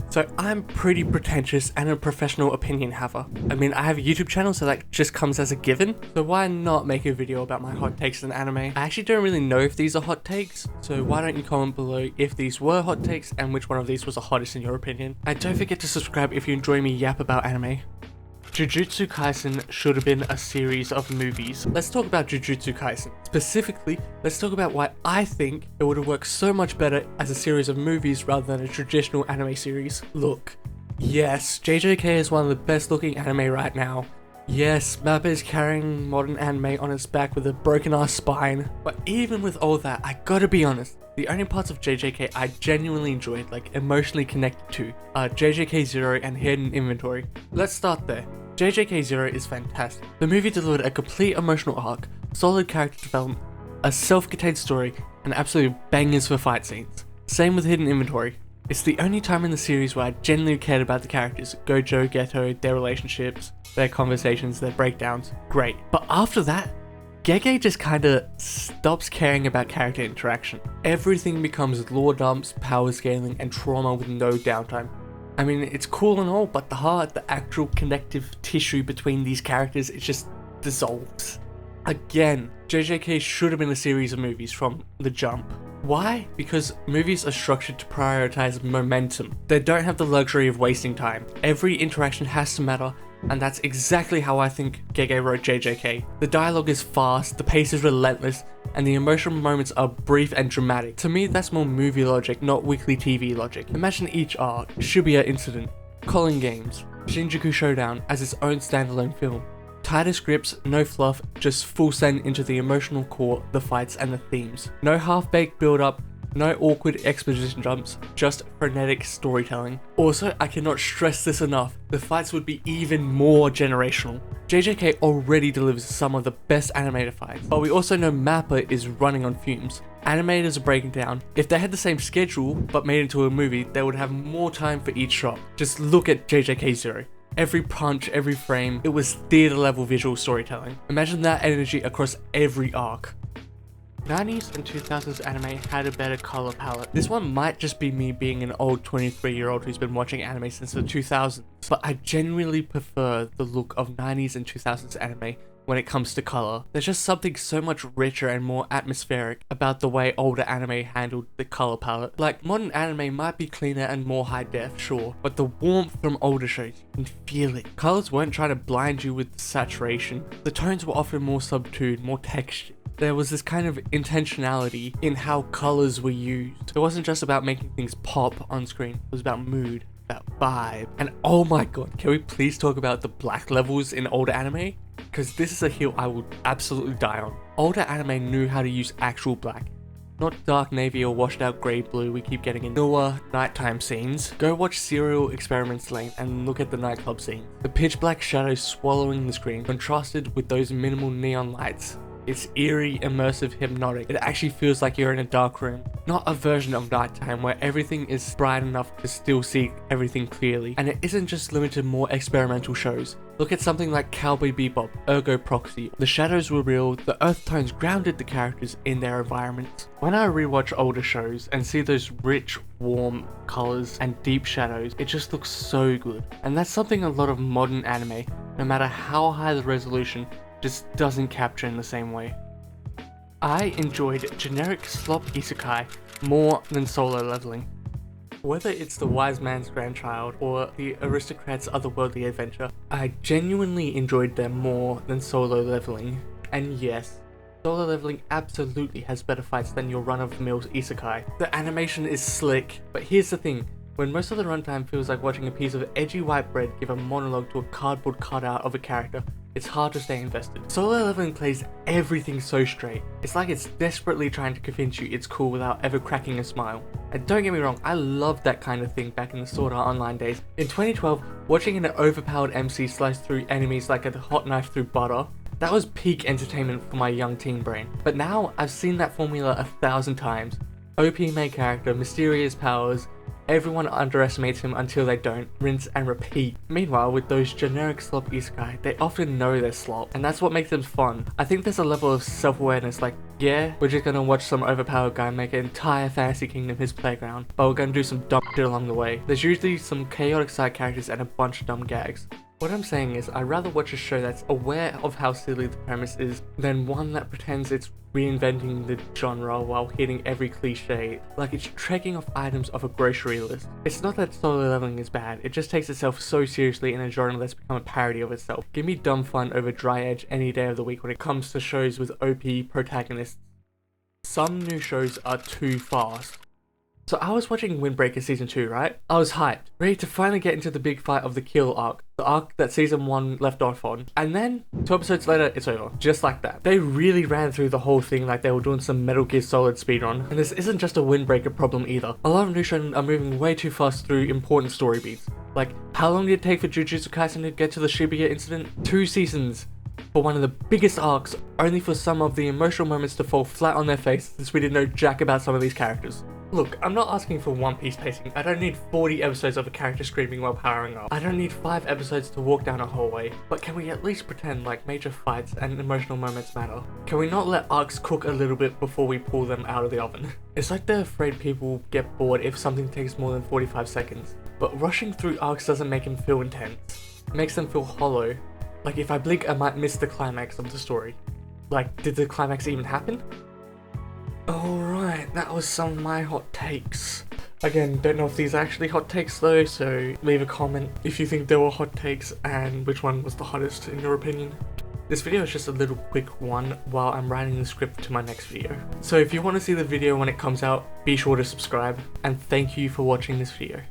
So I'm pretty pretentious and a professional opinion haver. I mean, I have a YouTube channel, so that just comes as a given. So why not make a video about my hot takes in anime? I actually don't really know if these are hot takes, so why don't you comment below if these were hot takes and which one of these was the hottest in your opinion. And don't forget to subscribe if you enjoy me yap about anime. Jujutsu Kaisen should have been a series of movies. Let's talk about Jujutsu Kaisen. Specifically, let's talk about why I think it would have worked so much better as a series of movies rather than a traditional anime series. Look, yes, JJK is one of the best looking anime right now. Yes, Mappa is carrying modern anime on its back with a broken ass spine. But even with all that, I gotta be honest, the only parts of JJK I genuinely enjoyed, like emotionally connected to, are JJK Zero and Hidden Inventory. Let's start there. JJK Zero is fantastic. The movie delivered a complete emotional arc, solid character development, a self-contained story, and absolute bangers for fight scenes. Same with Hidden Inventory. It's the only time in the series where I genuinely cared about the characters, Gojo, Geto, their relationships, their conversations, their breakdowns, great. But after that, Gege just kinda stops caring about character interaction. Everything becomes lore dumps, power scaling, and trauma with no downtime. I mean, it's cool and all, but the heart, the actual connective tissue between these characters, it just dissolves. Again, JJK should have been a series of movies from the jump. Why? Because movies are structured to prioritize momentum. They don't have the luxury of wasting time. Every interaction has to matter, and that's exactly how I think Gege wrote JJK. The dialogue is fast, the pace is relentless, and the emotional moments are brief and dramatic. To me, that's more movie logic, not weekly TV logic. Imagine each arc, Shibuya Incident, Calling Games, Shinjuku Showdown as its own standalone film. Tighter scripts, no fluff, just full send into the emotional core, the fights and the themes. No half-baked build-up, no awkward exposition jumps, just frenetic storytelling. Also, I cannot stress this enough, the fights would be even more generational. JJK already delivers some of the best animated fights, but we also know Mappa is running on fumes. Animators are breaking down. If they had the same schedule, but made into a movie, they would have more time for each shot. Just look at JJK Zero. Every punch, every frame, it was theater level visual storytelling. Imagine that energy across every arc. 90s and 2000s anime had a better color palette. This one might just be me being an old 23-year-old who's been watching anime since the 2000s, but I genuinely prefer the look of 90s and 2000s anime when it comes to color. There's just something so much richer and more atmospheric about the way older anime handled the color palette. Like, modern anime might be cleaner and more high def, sure, but the warmth from older shows, you can feel it. Colors weren't trying to blind you with saturation. The tones were often more subdued, more textured. There was this kind of intentionality in how colors were used. It wasn't just about making things pop on screen, it was about mood, about vibe. And oh my god, can we please talk about the black levels in older anime? Because this is a hill I would absolutely die on. Older anime knew how to use actual black, not dark navy or washed out grey blue we keep getting in newer nighttime scenes. Go watch Serial Experiments Lane and look at the nightclub scene. The pitch black shadows swallowing the screen, contrasted with those minimal neon lights. It's eerie, immersive, hypnotic. It actually feels like you're in a dark room. Not a version of nighttime where everything is bright enough to still see everything clearly. And it isn't just limited to more experimental shows. Look at something like Cowboy Bebop, Ergo Proxy. The shadows were real, the earth tones grounded the characters in their environments. When I rewatch older shows and see those rich, warm colors and deep shadows, it just looks so good. And that's something a lot of modern anime, no matter how high the resolution, just doesn't capture in the same way. I enjoyed generic slop isekai more than Solo Leveling. Whether it's the wise man's grandchild or the aristocrat's otherworldly adventure, I genuinely enjoyed them more than Solo Leveling. And yes, Solo Leveling absolutely has better fights than your run-of-the-mill isekai. The animation is slick, but here's the thing. When most of the runtime feels like watching a piece of edgy white bread give a monologue to a cardboard cutout of a character, it's hard to stay invested. Solo Leveling plays everything so straight. It's like it's desperately trying to convince you it's cool without ever cracking a smile. And don't get me wrong, I loved that kind of thing back in the Sword Art Online days. In 2012, watching an overpowered MC slice through enemies like a hot knife through butter, that was peak entertainment for my young teen brain. But now, I've seen that formula 1,000 times. OP main character, mysterious powers, Everyone underestimates him until they don't. Rinse and repeat. Meanwhile, with those generic slop isekai, they often know they're slop, and that's what makes them fun. I think there's a level of self-awareness, like, yeah, we're just gonna watch some overpowered guy make an entire fantasy kingdom his playground, but we're gonna do some dumb shit along the way. There's usually some chaotic side characters and a bunch of dumb gags. What I'm saying is, I'd rather watch a show that's aware of how silly the premise is than one that pretends it's reinventing the genre while hitting every cliche, like it's trekking off items off a grocery list. It's not that Solo Leveling is bad, it just takes itself so seriously in a genre that's become a parody of itself. Give me dumb fun over dry edge any day of the week when it comes to shows with OP protagonists. Some new shows are too fast. So I was watching Windbreaker Season 2, right? I was hyped, ready to finally get into the big fight of the Kill arc, the arc that Season 1 left off on. And then, 2 episodes later, it's over. Just like that. They really ran through the whole thing like they were doing some Metal Gear Solid speedrun. And this isn't just a Windbreaker problem either. A lot of new shows are moving way too fast through important story beats. Like, how long did it take for Jujutsu Kaisen to get to the Shibuya incident? 2 seasons. For one of the biggest arcs, only for some of the emotional moments to fall flat on their face since we didn't know jack about some of these characters. Look, I'm not asking for One Piece pacing. I don't need 40 episodes of a character screaming while powering up. I don't need 5 episodes to walk down a hallway. But can we at least pretend like major fights and emotional moments matter? Can we not let arcs cook a little bit before we pull them out of the oven? It's like they're afraid people get bored if something takes more than 45 seconds. But rushing through arcs doesn't make them feel intense. It makes them feel hollow. Like if I blink, I might miss the climax of the story. Like, did the climax even happen? Alright, that was some of my hot takes. Again, don't know if these are actually hot takes though, so leave a comment if you think they were hot takes and which one was the hottest in your opinion. This video is just a little quick one while I'm writing the script to my next video. So if you want to see the video when it comes out, be sure to subscribe, and thank you for watching this video.